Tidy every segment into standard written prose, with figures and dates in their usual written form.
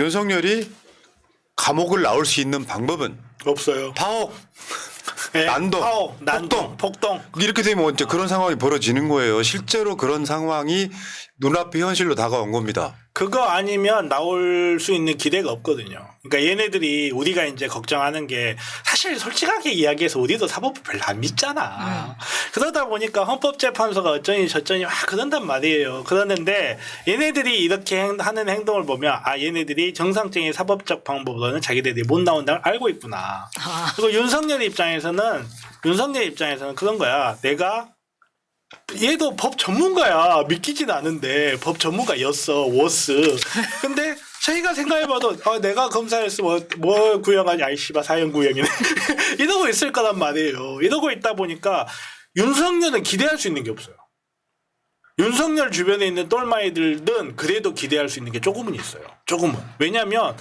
윤석열이 감옥을 나올 수 있는 방법은 없어요. 파업, 네, 난동, 파업, 난동, 폭동. 이렇게 되면 이제 그런 상황이 벌어지는 거예요. 실제로 그런 상황이 눈앞에 현실로 다가온 겁니다. 그거 아니면 나올 수 있는 기대가 없거든요. 그러니까 얘네들이 우리가 이제 걱정하는 게 사실 솔직하게 이야기해서 우리도 사법부 별로 안 믿잖아. 그러다 보니까 헌법재판소가 어쩌니 저쩌니 막 그런단 말이에요. 그러는데 얘네들이 이렇게 하는 행동을 보면 아 얘네들이 정상적인 사법적 방법으로는 자기들이 못 나온다는 걸 알고 있구나. 그리고 윤석열 입장에서는 그런 거야. 내가 얘도 법 전문가야. 믿기진 않은데 법 전문가였어. 워스. 근데 저희가 생각해봐도 내가 검사였으면 뭐 구형하지? 아이 씨발 사형 구형이네. 이러고 있을 거란 말이에요. 이러고 있다 보니까 윤석열은 기대할 수 있는 게 없어요. 윤석열 주변에 있는 똘마이들은 그래도 기대할 수 있는 게 조금은 있어요. 조금은. 왜냐하면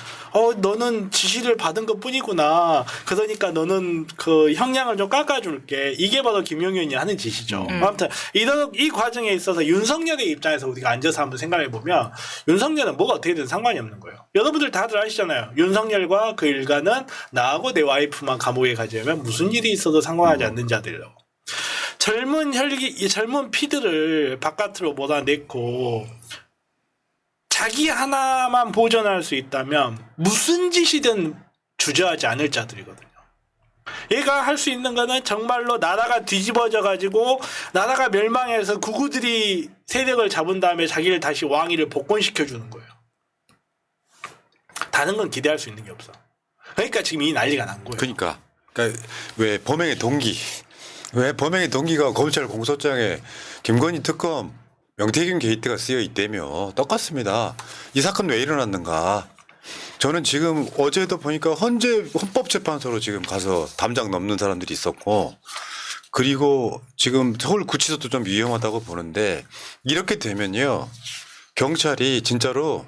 너는 지시를 받은 것뿐이구나. 그러니까 너는 그 형량을 좀 깎아줄게. 이게 바로 김용현이 하는 짓이죠. 아무튼 이 과정에 있어서 윤석열의 입장에서 우리가 앉아서 한번 생각해 보면 윤석열은 뭐가 어떻게든 상관이 없는 거예요. 여러분들 다들 아시잖아요. 윤석열과 그 일가는 나하고 내 와이프만 감옥에 가지면 무슨 일이 있어도 상관하지 않는 자들이라고. 젊은 피들을 바깥으로 몰아냈고 자기 하나만 보존할 수 있다면 무슨 짓이든 주저하지 않을 자들이거든요. 얘가 할 수 있는 거는 정말로 나라가 뒤집어져 가지고 나라가 멸망해서 구구들이 세력을 잡은 다음에 자기를 다시 왕위를 복권시켜 주는 거예요. 다른 건 기대할 수 있는 게 없어. 그러니까 지금 이 난리가 난 거예요. 그러니까 왜 범행의 동기가 검찰 공소장에 김건희 특검 명태균 게이트가 쓰여 있다며 똑같습니다. 이 사건 왜 일어났는가? 저는 지금 어제도 보니까 헌법재판소로 지금 가서 담장 넘는 사람들이 있었고 그리고 지금 서울구치소도 좀 위험하다고 보는데 이렇게 되면요. 경찰이 진짜로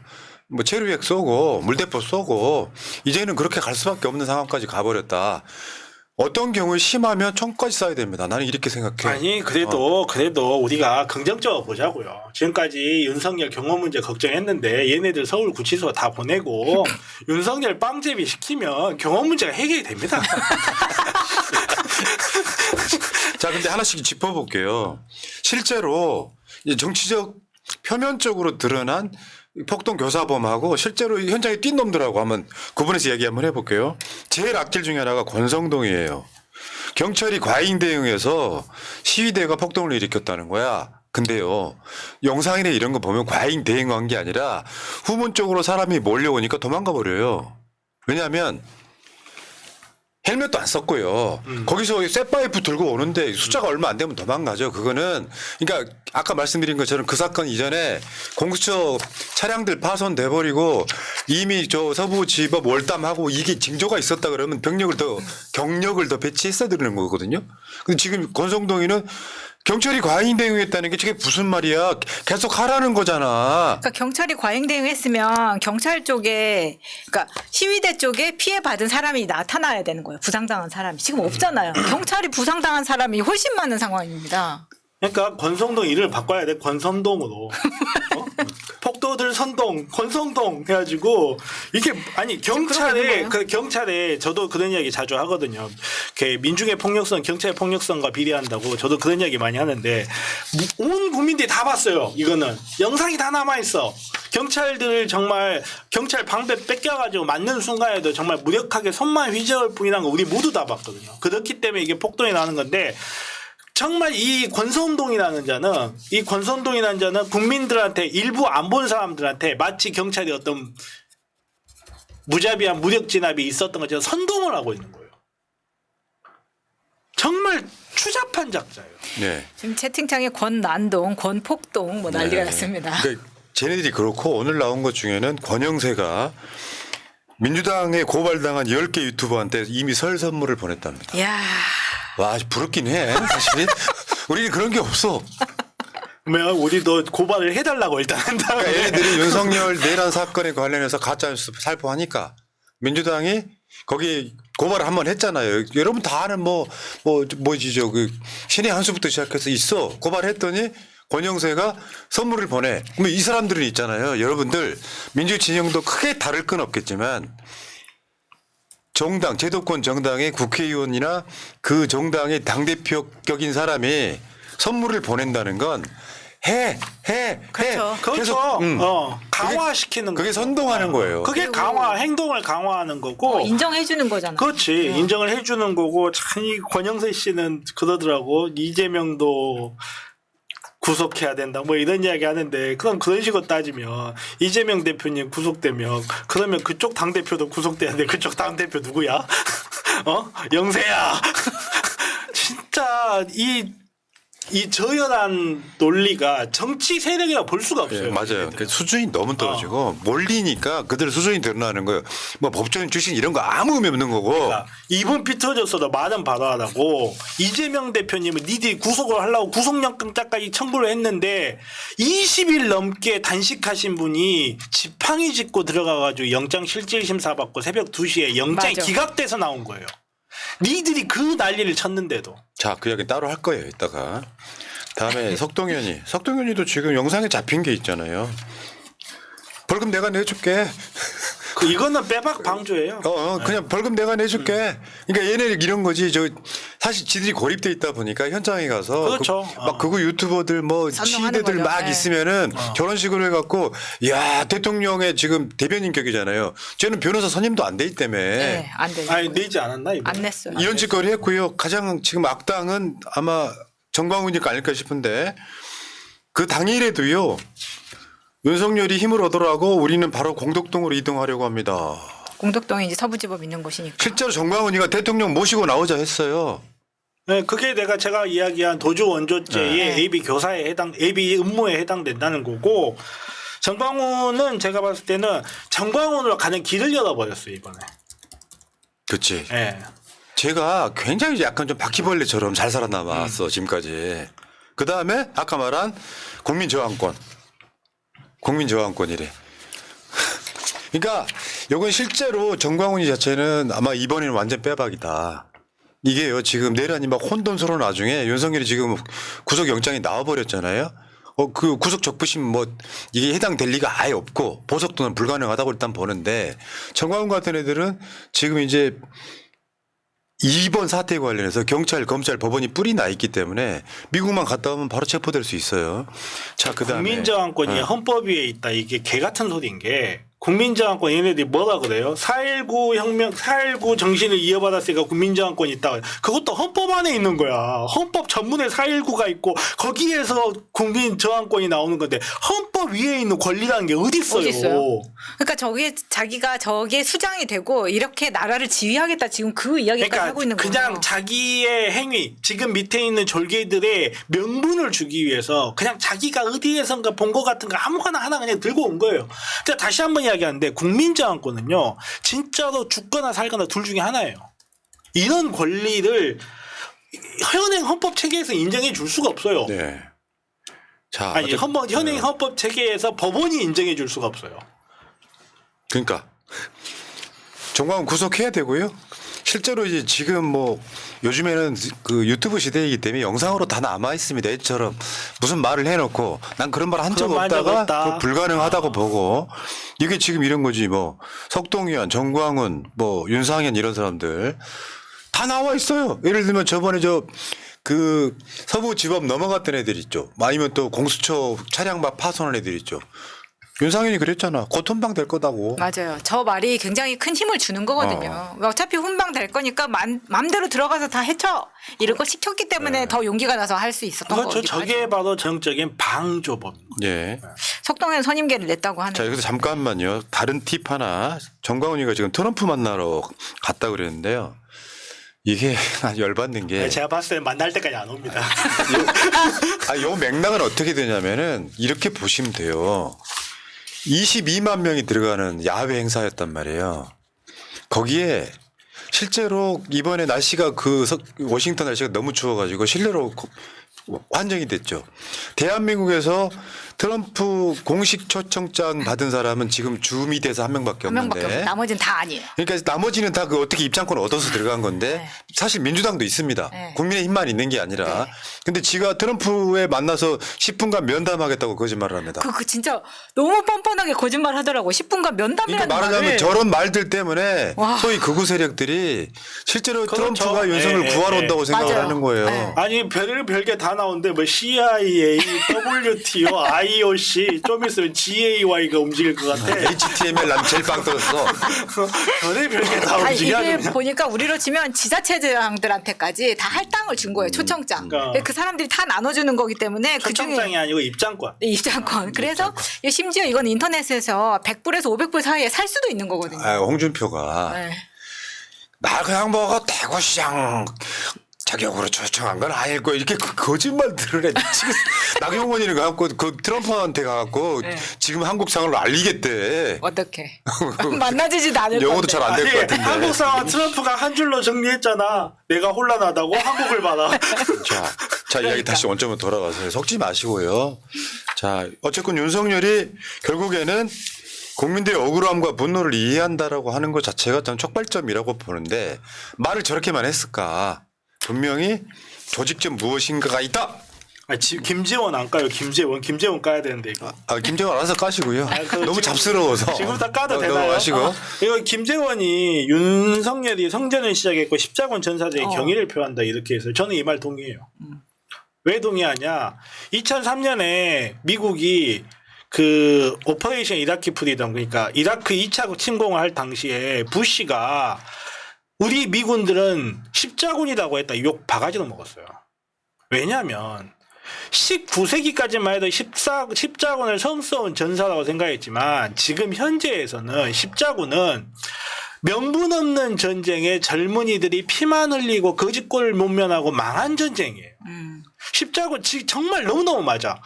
뭐 체류액 쏘고 물대포 쏘고 이제는 그렇게 갈 수밖에 없는 상황까지 가버렸다. 어떤 경우에 심하면 총까지 쏴야 됩니다. 나는 이렇게 생각해. 아니 그래도 우리가 긍정적으로 보자고요. 지금까지 윤석열 경호 문제 걱정했는데 얘네들 서울구치소 다 보내고 윤석열 빵제비 시키면 경호 문제가 해결이 됩니다. 자, 근데 하나씩 짚어볼게요. 실제로 정치적 표면적으로 드러난 폭동 교사범하고 실제로 현장에 뛴 놈들하고 한번 구분해서 얘기 한번 해볼게요. 제일 악질 중에 하나가 권성동이에요. 경찰이 과잉 대응해서 시위대가 폭동을 일으켰다는 거야. 근데요, 영상이나 이런 거 보면 과잉 대응한 게 아니라 후문 쪽으로 사람이 몰려오니까 도망가 버려요. 왜냐하면 헬멧도 안 썼고요. 거기서 쇠파이프 들고 오는데 숫자가 얼마 안 되면 도망가죠. 그거는 그러니까 아까 말씀드린 것처럼 그 사건 이전에 공수처 차량들 파손돼 버리고 이미 저 서부지법 월담하고 이게 징조가 있었다 그러면 경력을 더 배치했어야 되는 거거든요. 근데 지금 권성동이는 경찰이 과잉 대응했다는 게 저게 무슨 말이야? 계속 하라는 거잖아. 그러니까 경찰이 과잉 대응했으면 경찰 쪽에 그러니까 시위대 쪽에 피해 받은 사람이 나타나야 되는 거예요. 부상당한 사람이 지금 없잖아요. 경찰이 부상당한 사람이 훨씬 많은 상황입니다. 그러니까 권성동 이름을 바꿔야 돼. 권선동으로. 폭도들 선동, 권성동 해가지고 이게 아니 경찰에 저도 그런 이야기 자주 하거든요. 민중의 폭력성, 경찰의 폭력성과 비례한다고 저도 그런 이야기 많이 하는데 온 국민들이 다 봤어요. 이거는 영상이 다 남아 있어. 경찰들 정말 경찰 방배 뺏겨가지고 맞는 순간에도 정말 무력하게 손만 휘저을 뿐이라는 거 우리 모두 다 봤거든요. 그렇기 때문에 이게 폭동이 나는 건데. 정말 이 권선동이라는 자는 국민들한테 일부 안 본 사람들한테 마치 경찰이 어떤 무자비한 무력 진압이 있었던 것처럼 선동을 하고 있는 거예요. 정말 추잡한 작자예요. 네. 지금 채팅창에 권난동, 권폭동 뭐 난리가 네. 났습니다. 그러니까 쟤네들이 그렇고 오늘 나온 것 중에는 권영세가 민주당에 고발당한 10개 유튜버한테 이미 설 선물을 보냈답니다. 이야. 와, 부럽긴 해. 사실은 우리는 그런 게 없어. 그러면 우리도 고발을 해달라고 일단 한 다음에. 그러니까 얘네들이 윤석열 내란 사건에 관련해서 가짜뉴스 살포하니까 민주당이 거기 고발을 한번 했잖아요. 여러분 다 아는 뭐지 그 신의 한 수부터 시작해서 있어. 고발했더니 권영세가 선물을 보내. 그러면 이 사람들은 있잖아요. 여러분들 민주 진영도 크게 다를 건 없겠지만 정당 제도권 정당의 국회의원이나 그 정당의 당대표격인 사람이 선물을 보낸다는 건 그렇죠. 그렇죠. 강화시키는 그게 거죠. 선동하는 거예요. 그게 행동을 강화하는 거고. 인정해 주는 거잖아. 그렇지. 인정을 해주는 거고. 참, 이 권영세 씨는 그러더라고. 이재명도 구속해야 된다. 뭐 이런 이야기 하는데, 그럼 그런 식으로 따지면, 이재명 대표님 구속되면, 그러면 그쪽 당대표도 구속되는데, 그쪽 당대표 누구야? 영세야! 진짜, 이 저열한 논리가 정치 세력이라 볼 수가 없어요. 예, 맞아요. 그 수준이 너무 떨어지고 몰리니까 그들 수준이 드러나는 거예요. 뭐 법조인 출신 이런 거 아무 의미 없는 거고. 그러니까 이분 비터졌어도 말은 바로하라고 이재명 대표님은 니들이 구속을 하려고 구속영장까지 청구를 했는데 20일 넘게 단식하신 분이 지팡이 짚고 들어가가지고 영장 실질심사 받고 새벽 2시에 영장이 맞아. 기각돼서 나온 거예요. 니들이 그 난리를 쳤는데도. 자, 그 이야기 따로 할 거예요. 이따가. 다음에 석동현이도 지금 영상에 잡힌 게 있잖아요. 벌금 내가 내줄게. 이거는 빼박 방조예요. 그냥 벌금 내가 내줄게. 그러니까 얘네 이런 거지. 사실 지들이 고립돼 있다 보니까 현장에 가서 그렇죠. 막 그거 유튜버들 뭐 선동하는 시대들 거죠. 막 네. 있으면은 저런 식으로 해갖고 야 대통령의 지금 대변인격이잖아요. 쟤는 변호사 선임도 안 돼 있다며. 네, 안 되죠. 아니 내지 않았나 이거? 안 냈어요. 이런 짓거리 했고요. 가장 지금 악당은 아마 정광훈이가 아닐까 싶은데 그 당일에도요. 윤석열이 힘을 얻으라고 우리는 바로 공덕동으로 이동하려고 합니다. 공덕동에 이제 서부지법 있는 곳이니까. 실제로 정광훈이가 대통령 모시고 나오자 했어요. 네, 그게 제가 이야기한 도주 원조죄의 AB 교사에 AB 음모에 해당된다는 거고 정광훈은 제가 봤을 때는 정광훈으로 가는 길을 열어버렸어요 이번에. 그렇지. 네. 제가 굉장히 약간 좀 바퀴벌레처럼 잘 살아남았어 지금까지. 그 다음에 아까 말한 국민저항권이래. 그러니까 이건 실제로 정광훈이 자체는 아마 이번에는 완전 빼박이다. 이게요 지금 내란이 막 혼돈스러운 와중에 윤석열이 지금 구속영장이 나와버렸잖아요. 그 구속 적부심 뭐 이게 해당될 리가 아예 없고 보석도는 불가능하다고 일단 보는데 정광훈 같은 애들은 지금 이제 이번 사태에 관련해서 경찰, 검찰, 법원이 뿔이 나 있기 때문에 미국만 갔다 오면 바로 체포될 수 있어요. 자, 그다음에 국민저항권이 헌법 위에 있다. 이게 개 같은 소리인 게 국민저항권 얘네들이 뭐라 그래요? 4.19 정신을 이어받았으니까 국민저항권이 있다. 그것도 헌법 안에 있는 거야. 헌법 전문에 4.19가 있고 거기에서 국민저항권이 나오는 건데 헌법 위에 있는 권리라는 게 어디 있어요? 그러니까 자기가 저기에 수장이 되고 이렇게 나라를 지휘하겠다 지금 그 이야기까지 그러니까 하고 있는 거예요. 그냥 자기의 행위 지금 밑에 있는 졸개들의 명분을 주기 위해서 그냥 자기가 어디에선가 본 것 같은 거 아무거나 하나 그냥 들고 온 거예요. 그러니까 다시 한번 이야기하는데 국민저항권은요 진짜로 죽거나 살거나 둘 중에 하나예요. 이런 권리를 현행 헌법 체계에서 인정해 줄 수가 없어요. 네. 자, 아니 현행 헌법 체계에서 법원이 인정해 줄 수가 없어요. 그러니까 정광훈 구속해야 되고요. 실제로 이제 지금 뭐 요즘에는 그 유튜브 시대이기 때문에 영상으로 다 남아 있습니다. 애처럼 무슨 말을 해놓고 난 그런 말 한 적 그런 적 없다가 없다. 그거 불가능하다고 보고 이게 지금 이런 거지 뭐 석동현, 정광훈, 뭐 윤상현 이런 사람들 다 나와 있어요. 예를 들면 저번에 그 서부지법 넘어갔던 애들 있죠. 아니면 또 공수처 차량 막 파손한 애들 있죠. 윤상현이 그랬잖아. 곧 훈방 될 거다고. 맞아요. 저 말이 굉장히 큰 힘을 주는 거거든요. 어차피 훈방 될 거니까 마음대로 들어가서 다 해쳐. 이런 거 시켰기 때문에 더 용기가 나서 할 수 있었던 그렇죠. 거죠. 저게 바로 전형적인 방조법. 예. 석동현 선임계를 냈다고 하는. 자, 여기서 잠깐만요. 다른 팁 하나. 정광훈이가 지금 트럼프 만나러 갔다 그랬는데요. 이게 열받는 게. 제가 봤을 때 만날 때까지 안 옵니다. 요 맥락은 어떻게 되냐면은 이렇게 보시면 돼요. 22만 명이 들어가는 야외 행사였단 말이에요. 거기에 실제로 이번에 날씨가 워싱턴 날씨가 너무 추워가지고 실내로 환정이 됐죠. 대한민국에서 트럼프 공식 초청장 받은 사람은 지금 주미대에서 한 명밖에 한 명밖에 없는데 없어요. 나머지는 다 아니에요. 그러니까 나머지는 다 그 어떻게 입장권을 얻어서 들어간 건데 네. 사실 민주당도 있습니다. 네. 국민의힘만 있는 게 아니라. 네. 근데 지가 트럼프에 만나서 10분간 면담하겠다고 거짓말을 합니다. 그 진짜 너무 뻔뻔하게 거짓말 하더라고. 10분간 면담이라는 그러니까 말하자면 말을. 저런 말들 때문에 와. 소위 극우 세력들이 실제로 그렇죠. 트럼프가 윤석열을 예, 구하러 예, 온다고 생각을 맞아요. 하는 거예요. 네. 아니 별게 다 나오는데 뭐 CIA, WTO, IOC 좀 있으면 GAY가 움직일 것 같아. HTML 난 제일 빵 터졌어. 별의 별게 다 아니, 움직여. 이게 보니까 우리로 치면 지자체장들한테까지 다 할당을 준 거예요. 초청장. 그러니까. 그 사람들이 다 나눠주는 거기 때문에 그중에 초청장이 아니고 입장권. 입장권. 그래서 심지어 이건 인터넷에서 100불에서 500불 사이에 살 수도 있는 거거든요. 아, 홍준표가 네. 나 그냥 뭐 대구시장 자격으로 초청한 건 아닐 거야. 이렇게 거짓말들을 해. 미치겠어. 나경원이는 가갖고 그 트럼프한테 가갖고 네. 지금 한국 상황을 알리겠대. 어떻게? 만나지지도 않을 영어도 건데. 잘 안 될 것 같은데. 한국 상황 트럼프가 한 줄로 정리했잖아. 내가 혼란하다고 한국을 받아. 자, 이야기 다시 원점으로 돌아가서 속지 마시고요. 자, 어쨌건 윤석열이 결국에는 국민들의 억울함과 분노를 이해한다라고 하는 것 자체가 전 촉발점이라고 보는데 말을 저렇게만 했을까? 분명히 조직적 무엇인가가 있다. 김재원 안 까요. 김재원 까야 되는데 이거. 김재원 알아서 까시고요. 그거 너무 지금- 잡스러워서. 지금부터 까도 되나요? 넘어가시고. 이거 김재원이 윤석열이 성전을 시작했고 십자군 전사들의 경의를 표한다 이렇게 해서 저는 이 말 동의해요. 왜 동의하냐? 2003년에 미국이 그 오퍼레이션 이라키 프리덤 그러니까 이라크 2차 침공을 할 당시에 부시가 우리 미군들은 십자군이라고 했다 욕 바가지로 먹었어요. 왜냐하면 19세기까지만 해도 십자군을 처음 써온 전사라고 생각했지만 지금 현재에서는 십자군은 명분 없는 전쟁에 젊은이들이 피만 흘리고 거짓골을 못면하고 망한 전쟁이에요. 십자군 정말 너무너무 맞아.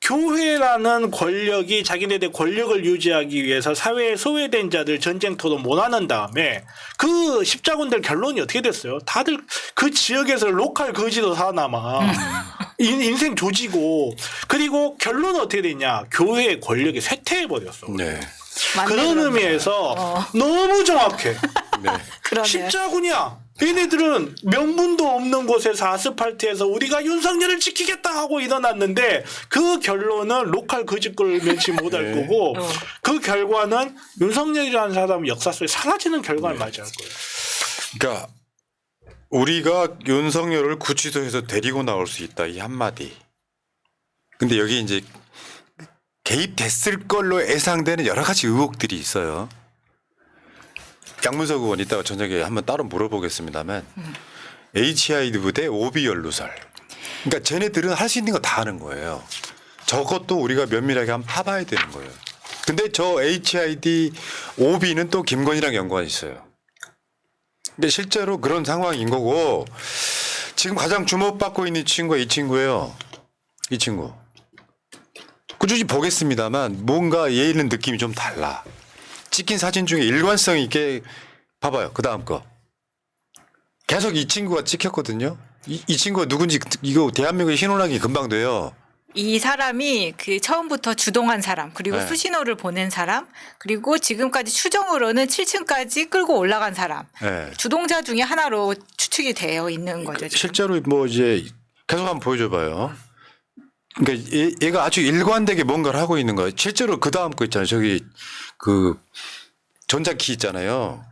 교회라는 권력이 자기네들의 권력을 유지하기 위해서 사회에 소외된 자들 전쟁터로 몰아넣은 다음에 그 십자군들 결론이 어떻게 됐어요? 다들 그 지역에서 로컬 거지로 살아남아. 인생 조지고 그리고 결론은 어떻게 됐냐? 교회의 권력이 쇠퇴해버렸어. 네. 그런 의미에서 너무 정확해. 네. 그러네. 십자군이야. 얘네들은 명분도 없는 곳에서 아스팔트에서 우리가 윤석열을 지키겠다 하고 일어났는데 그 결론은 로컬 거짓골을 면치 못할 거고 그 결과는 윤석열이라는 사람은 역사 속에 사라지는 결과를 맞이할 거예요. 그러니까 우리가 윤석열을 구치소에서 데리고 나올 수 있다 이 한마디. 근데 여기 이제 개입됐을 걸로 예상되는 여러 가지 의혹들이 있어요. 양문석 의원 이따가 저녁에 한번 따로 물어보겠습니다만 HID 부대 오비 연루설. 그러니까 쟤네들은 할 수 있는 거 다 하는 거예요. 저것도 우리가 면밀하게 한번 파봐야 되는 거예요. 근데 저 HID 오비는 또 김건희랑 연관이 있어요. 근데 실제로 그런 상황인 거고 지금 가장 주목받고 있는 친구가 이 친구예요. 이 친구. 꾸준히 보겠습니다만 뭔가 얘 있는 느낌이 좀 달라. 찍힌 사진 중에 일관성 있게 봐봐요. 그 다음 거. 계속 이 친구가 찍혔거든요. 이 친구가 누군지 이거 대한민국에 신원하기 금방 돼요. 이 사람이 그 처음부터 주동한 사람 그리고 네. 수신호를 보낸 사람 그리고 지금까지 추정으로는 7층까지 끌고 올라간 사람 네. 주동자 중에 하나로 추측이 되어 있는 거죠. 지금. 실제로 뭐 이제 계속 한번 보여줘봐요. 그러니까 얘가 아주 일관되게 뭔가를 하고 있는 거예요. 실제로 그 다음 거 있잖아요. 저기 그 전자키 있잖아요.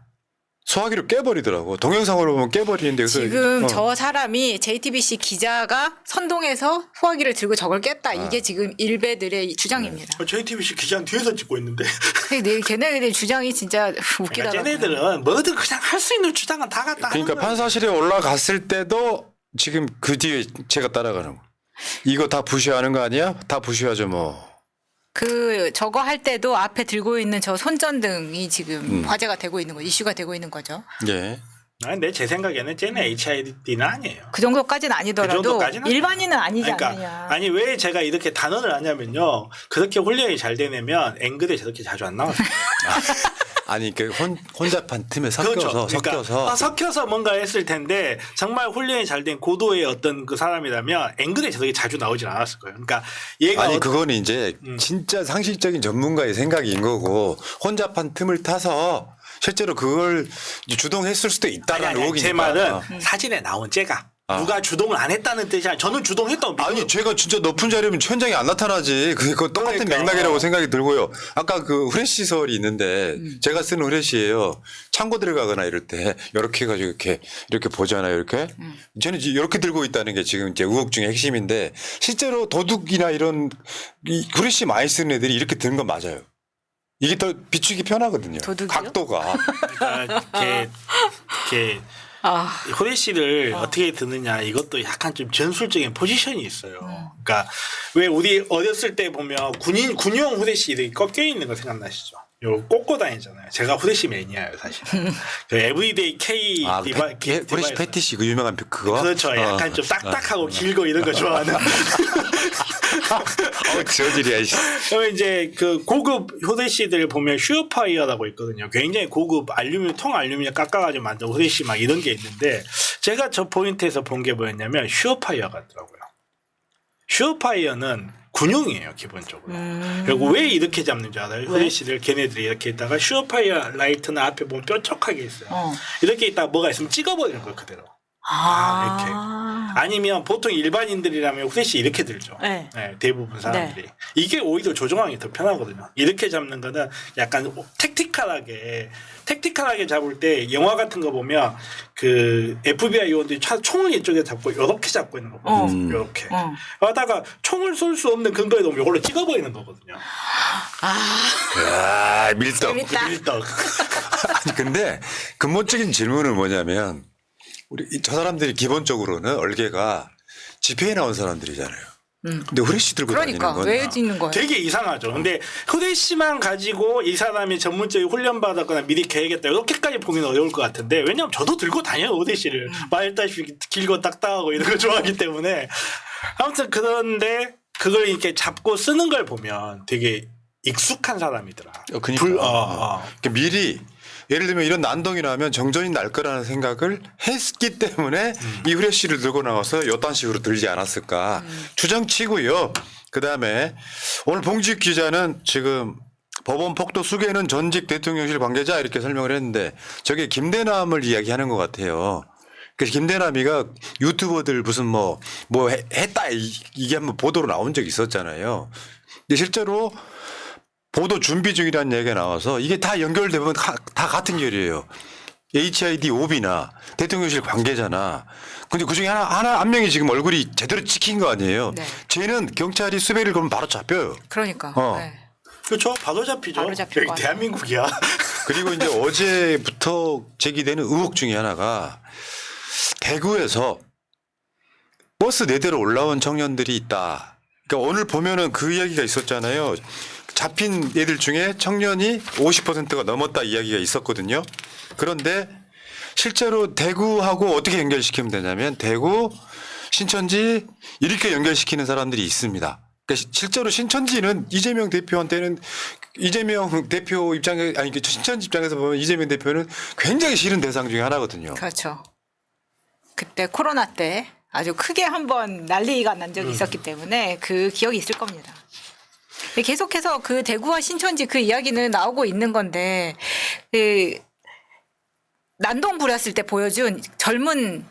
소화기를 깨버리더라고. 동영상으로 보면 깨버리는데 그래서 지금 저 사람이 JTBC 기자가 선동해서 소화기를 들고 저걸 깼다. 이게 지금 일베들의 주장입니다. JTBC 기자는 뒤에서 찍고 있는데. 근데 걔네들의 주장이 진짜 웃기더라고요. 쟤네들은 뭐든 그냥 할 수 있는 주장은 다 갖다 그러니까 하는 거야. 판사실에 올라갔을 때도 지금 그 뒤에 제가 따라가는 거. 이거 다 부시하는 거 아니야? 다 부시하죠 뭐. 그 저거 할 때도 앞에 들고 있는 저 손전등이 지금 화제가 되고 있는 거, 이슈가 되고 있는 거죠. 예. 근데 제 생각에는 쟤는 HID는 아니에요. 그 정도까지는 아니더라도 정도까지는 일반인은 아니지 그러니까 않느냐. 아니 왜 제가 이렇게 단언을 하냐면요. 그렇게 훈련이 잘 되려면 앵글에 저렇게 자주 안 나와요. 아니 그 혼잡한 틈에 섞여서 그러니까 섞여서 뭔가 했을 텐데 정말 훈련이 잘 된 고도의 어떤 그 사람이라면 앵글에 저렇게 자주 나오진 않았을 거예요. 그러니까 얘가 아니 그거는 이제 진짜 상식적인 전문가의 생각인 거고 혼잡한 틈을 타서 실제로 그걸 주동했을 수도 있다라는 의혹이니까. 제 말은 사진에 나온 쟤가 누가 주동을 안 했다는 뜻이 아니라 저는 주동했다고 믿어요. 아니 제가 진짜 높은 자리면 현장에 안 나타나지. 그거 똑같은 그러니까. 맥락이라고 생각이 들고요. 아까 그 후레시설이 있는데 제가 쓰는 후레시예요. 창고 들어가거나 이럴 때 이렇게 해가지고 이렇게 보잖아요. 이렇게 저는 이렇게 들고 있다는 게 지금 이제 의혹 중에 핵심인데 실제로 도둑이나 이런 이 후레시 많이 쓰는 애들이 이렇게 드는 건 맞아요. 이게 더 비추기 편하거든요. 도둑이요? 각도가. 그러니까 이렇게 후레쉬를 어떻게 드느냐 이것도 약간 좀 전술적인 포지션이 있어요. 그러니까 왜 우리 어렸을 때 보면 군용 후레쉬 이렇게 꺾여 있는 거 생각나시죠? 요 꽂고 다니잖아요. 제가 후레쉬 매니아예요, 사실. 그 에브리데이 K 후레시 패티시 그 유명한 그거. 그렇죠. 약간 좀 딱딱하고 길고 이런 거 좋아하는. 저질이야. 그러면 이제 그 고급 후레쉬들 보면 슈어파이어라고 있거든요. 굉장히 고급 알루미늄 깎아가지고 만든 후레쉬 막 이런 게 있는데 제가 저 포인트에서 본 게 뭐였냐면 슈어파이어 같더라고요. 슈어파이어는 군용이에요, 기본적으로. 그리고 왜 이렇게 잡는지 알아요? 후레쉬를 걔네들이 이렇게 있다가 슈어파이어 라이트는 앞에 보면 뾰족하게 있어요. 이렇게 있다가 뭐가 있으면 찍어버리는 거예요, 그대로. 이렇게. 아니면 보통 일반인들이라면 후레쉬 이렇게 들죠. 네. 네, 대부분 사람들이. 네. 이게 오히려 조종하기 더 편하거든요. 이렇게 잡는 거는 약간 택티컬하게 잡을 때 영화 같은 거 보면 그 FBI 요원들이 총을 이쪽에 잡고 이렇게 잡고 있는 거거든요. 이렇게. 하다가 총을 쏠 수 없는 근거에 놓으면 이걸로 찍어버리는 거거든요. 야, 밀떡. 재밌다. 밀떡. 아니, 근데 근본적인 질문은 뭐냐면 저 사람들이 기본적으로는 얼개가 집회에 나온 사람들이잖아요. 근데 후레쉬 들고 그러니까 다니는 건 왜 찍는 거예요? 되게 이상하죠. 근데 후레쉬만 가지고 이 사람이 전문적인 훈련 받았거나 미리 계획했다 이렇게까지 보기는 어려울 것 같은데 왜냐하면 저도 들고 다녀요 후레쉬를. 말했다시피 길고 딱딱하고 이런 거 좋아하기 때문에 아무튼 그런데 그걸 이렇게 잡고 쓰는 걸 보면 되게 익숙한 사람이더라. 그러니까 미리 예를 들면 이런 난동이 나면 정전이 날 거라는 생각을 했기 때문에 이 후레쉬를 들고 나와서 이딴 식으로 들지 않았을까 추정치고요. 그다음에 오늘 봉지욱 기자는 지금 법원 폭도 수개는 전직 대통령실 관계자 이렇게 설명을 했는데 저게 김대남을 이야기하는 것 같아요. 그래서 김대남이가 유튜버들 무슨 뭐 했다 이게 한번 보도로 나온 적이 있었잖아요. 근데 실제로 보도 준비 중이라는 얘기가 나와서 이게 다 연결되면 다 같은 결이에요. HID 오비나 대통령실 관계자나. 근데 그 중에 한 명이 지금 얼굴이 제대로 찍힌 거 아니에요. 네. 쟤는 경찰이 수배를 그러면 바로 잡혀요. 그러니까. 네. 그렇죠. 바로 잡히죠. 바로 잡힐 여기 대한민국이야. 그리고 이제 어제부터 제기되는 의혹 중에 하나가 대구에서 버스 4대로 올라온 청년들이 있다. 그러니까 오늘 보면은 그 이야기가 있었잖아요. 잡힌 애들 중에 청년이 50%가 넘었다 이야기가 있었거든요. 그런데 실제로 대구하고 어떻게 연결시키면 되냐면 대구, 신천지 이렇게 연결시키는 사람들이 있습니다. 그러니까 실제로 신천지는 이재명 대표한테는 이재명 대표 입장에 아니 신천지 입장에서 보면 이재명 대표는 굉장히 싫은 대상 중에 하나거든요. 그렇죠. 그때 코로나 때 아주 크게 한번 난리가 난 적이 있었기 때문에 그 기억이 있을 겁니다. 계속해서 그 대구와 신천지 그 이야기는 나오고 있는 건데 그 난동 부렸을 때 보여준 젊은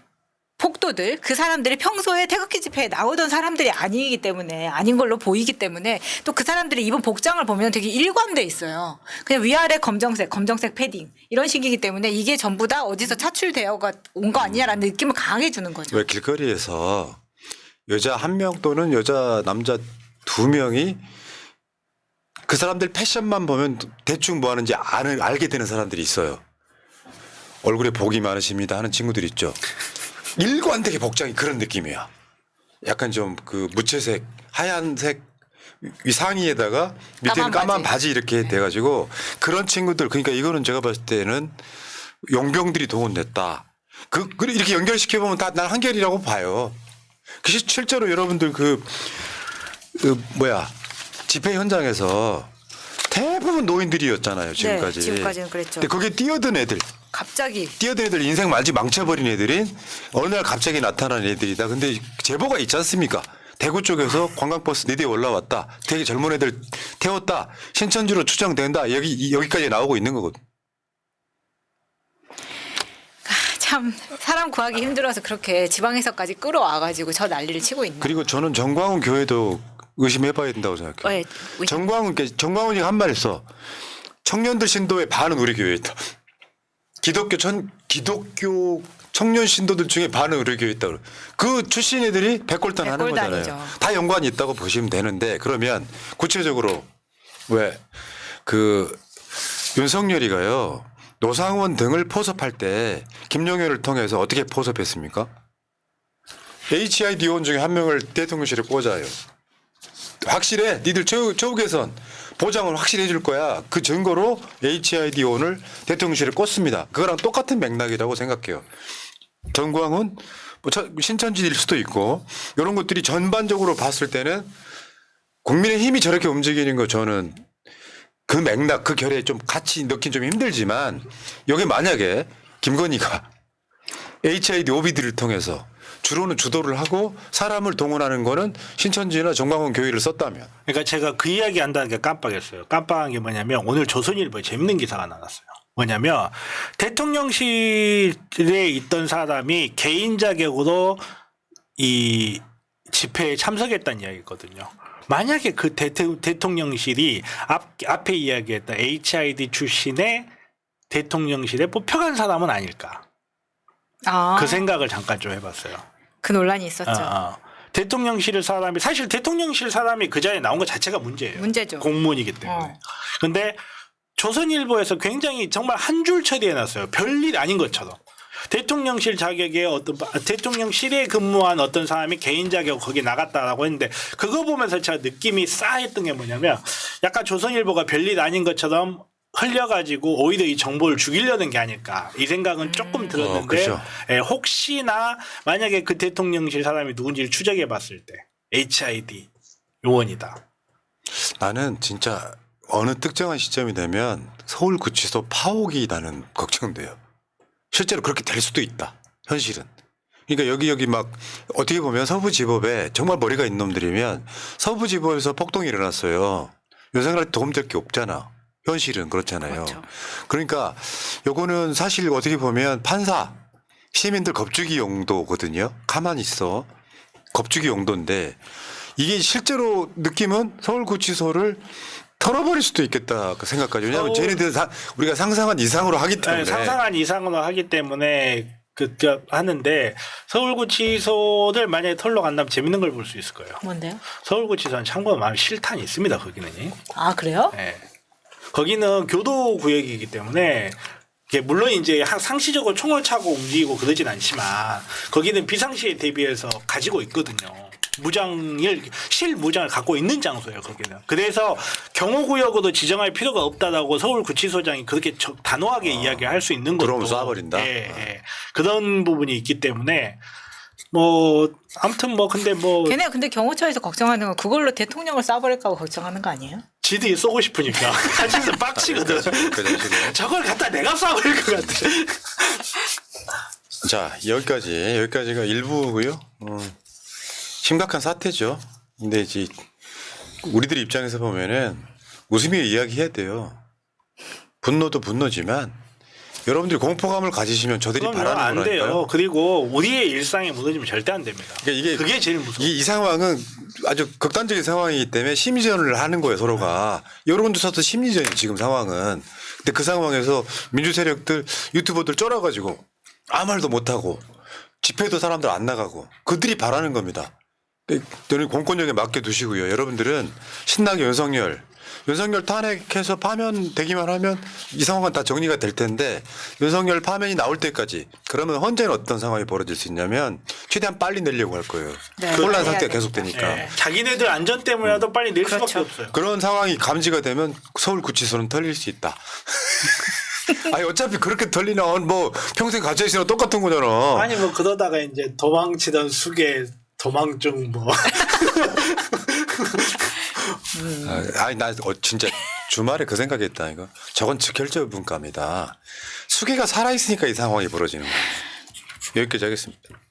폭도들 그 사람들이 평소에 태극기 집회에 나오던 사람들이 아니기 때문에 아닌 걸로 보이기 때문에 또 그 사람들이 입은 복장을 보면 되게 일관돼 있어요. 그냥 위아래 검정색 패딩 이런 식이기 때문에 이게 전부 다 어디서 차출되어 온 거 아니냐라는 느낌을 강하게 주는 거죠. 왜 길거리에서 여자 1명 또는 남자 2명이 그 사람들 패션만 보면 대충 뭐 하는지 알게 되는 사람들이 있어요. 얼굴에 복이 많으십니다 하는 친구들 있죠. 일관되게 복장이 그런 느낌이야. 약간 좀 그 무채색 하얀색 상의에다가 밑에는 까만 바지 이렇게 돼가지고 그런 친구들 그러니까 이거는 제가 봤을 때는 용병들이 동원됐다. 이렇게 연결시켜보면 다 난 한결이라고 봐요. 실제로 여러분들 집회 현장에서 대부분 노인들이었잖아요. 지금까지. 네, 지금까지는 그랬죠. 근데 거기에 뛰어든 애들. 갑자기 뛰어든 애들 인생 말지 망쳐버린 애들인 어느 날 갑자기 나타난 애들이다. 근데 제보가 있지 않습니까? 대구 쪽에서 관광버스 4대 올라왔다. 되게 젊은 애들 태웠다. 신천지로 추정된다. 여기까지 나오고 있는 거거든. 참 사람 구하기 힘들어서 그렇게 지방에서까지 끌어와가지고 저 난리를 치고 있는. 그리고 저는 정광훈 교회도 의심해봐야 된다고 생각해요. 왜? 정광훈이 한 말 했어. 청년들 신도의 반은 우리 교회에 있다. 기독교 청년 신도들 중에 반은 우리 교회에 있다. 그 출신 애들이 백골단 하는 거잖아요. 백골단이죠. 다 연관이 있다고 보시면 되는데 그러면 구체적으로 왜 그 윤석열이가요 노상원 등을 포섭할 때 김용현을 통해서 어떻게 포섭했습니까? HID원 중에 한 명을 대통령실에 꽂아요. 확실해. 니들 최후 개선 보장을 확실히 해줄 거야. 그 증거로 HID원을 대통령실에 꽂습니다. 그거랑 똑같은 맥락이라고 생각해요. 정광훈 뭐 신천지일 수도 있고 이런 것들이 전반적으로 봤을 때는 국민의힘이 저렇게 움직이는 거 저는 그 맥락 그 결에 좀 같이 넣긴 좀 힘들지만 여기 만약에 김건희가 HID 오비들을 통해서 주로는 주도를 하고 사람을 동원하는 거는 신천지나 정광훈 교회를 썼다면. 그러니까 제가 그 이야기 한다는 게 깜빡했어요. 깜빡한 게 뭐냐면 오늘 조선일보에 재밌는 기사가 나왔어요. 뭐냐면 대통령실에 있던 사람이 개인 자격으로 이 집회에 참석했다는 이야기거든요. 만약에 그 대통령실이 앞에 이야기했던 HID 출신의 대통령실에 뽑혀간 사람은 아닐까. 그 생각을 잠깐 좀 해봤어요. 그 논란이 있었죠. 대통령실 사람이 사실 대통령실 사람이 그 자리에 나온 것 자체가 문제예요. 문제죠. 공무원이기 때문에. 그런데 조선일보에서 굉장히 정말 한 줄 처리해놨어요. 별일 아닌 것처럼. 대통령실 자격에 대통령실에 근무한 어떤 사람이 개인 자격 거기 나갔다라고 했는데 그거 보면서 제가 느낌이 싸했던 게 뭐냐면 약간 조선일보가 별일 아닌 것처럼 흘려가지고 오히려 이 정보를 죽이려는 게 아닐까 이 생각은 조금 들었는데 그렇죠. 혹시나 만약에 그 대통령실 사람이 누군지를 추적해 봤을 때 HID 요원이다. 나는 진짜 어느 특정한 시점이 되면 서울구치소 파옥이 나는 걱정돼요. 실제로 그렇게 될 수도 있다. 현실은. 그러니까 여기 막 어떻게 보면 서부지법에 정말 머리가 있는 놈들이면 서부지법에서 폭동이 일어났어요. 요생활에 도움될 게 없잖아. 현실은 그렇잖아요. 그렇죠. 그러니까 요거는 사실 어떻게 보면 판사 시민들 겁주기 용도거든요. 가만히 있어. 겁주기 용도인데 이게 실제로 느낌은 서울구치소를 털어버릴 수도 있겠다 그 생각까지. 왜냐하면 쟤네들 우리가 상상한 이상으로 하기 때문에. 네, 상상한 이상으로 하기 때문에 하는데 서울구치소를 만약에 털러 간다면 재밌는 걸 볼 수 있을 거예요. 뭔데요? 서울구치소는 참고로 말하면 실탄이 있습니다. 거기는. 아 그래요? 네. 거기는 교도구역이기 때문에 물론 이제 상시적으로 총을 차고 움직이고 그러진 않지만 거기는 비상시에 대비해서 가지고 있거든요. 실무장을 갖고 있는 장소예요, 거기는. 그래서 경호구역으로 지정할 필요가 없다라고 서울구치소장이 그렇게 단호하게 이야기할 수 있는 것도. 그럼 쏴버린다. 예. 그런 부분이 있기 때문에 아무튼 걔네 근데 경호처에서 걱정하는 건 그걸로 대통령을 쏴버릴까 봐 걱정하는 거 아니에요? 지들이 쏘고 싶으니까. 사실은 빡치거든. 저걸 갖다 내가 쏴버릴 것 같아. 자, 여기까지가 일부고요. 심각한 사태죠. 근데 이제 우리들 입장에서 보면은 웃으며 이야기해야 돼요. 분노도 분노지만 여러분들이 공포감을 가지시면 저들이 바라는 안 돼요. 거라니까요. 그리고 우리의 일상에 무너지면 절대 안 됩니다. 그러니까 그게 제일 무서워요. 이 상황은 아주 극단적인 상황이기 때문에 심리전을 하는 거예요, 서로가. 여러분들도 심리전이 지금 상황은. 근데 그 상황에서 민주 세력들, 유튜버들 쫄아가지고 아무 말도 못하고 집회도 사람들 안 나가고 그들이 바라는 겁니다. 너는 공권력에 맡겨두시고요. 여러분들은 신나게 윤석열 탄핵해서 파면되기만 하면 이 상황은 다 정리가 될 텐데 윤석열 파면이 나올 때까지 그러면 헌재는 어떤 상황이 벌어질 수 있냐면 최대한 빨리 내려고 할 거예요. 네, 혼란 상태가 됩니다. 계속되니까. 네. 자기네들 안전 때문이라도 빨리 낼 그렇죠. 수밖에 없어요. 그런 상황이 감지가 되면 서울구치소는 털릴 수 있다. 아니 어차피 그렇게 털리면 뭐 평생 갇혀있으나 똑같은 거잖아. 아니 그러다가 이제 도망치던 숙에 도망중 아니 나 진짜 주말에 그 생각했다 이거. 저건 직결적 분감이다. 수계가 살아있으니까 이 상황이 벌어지는 거예요. 여기까지 하겠습니다.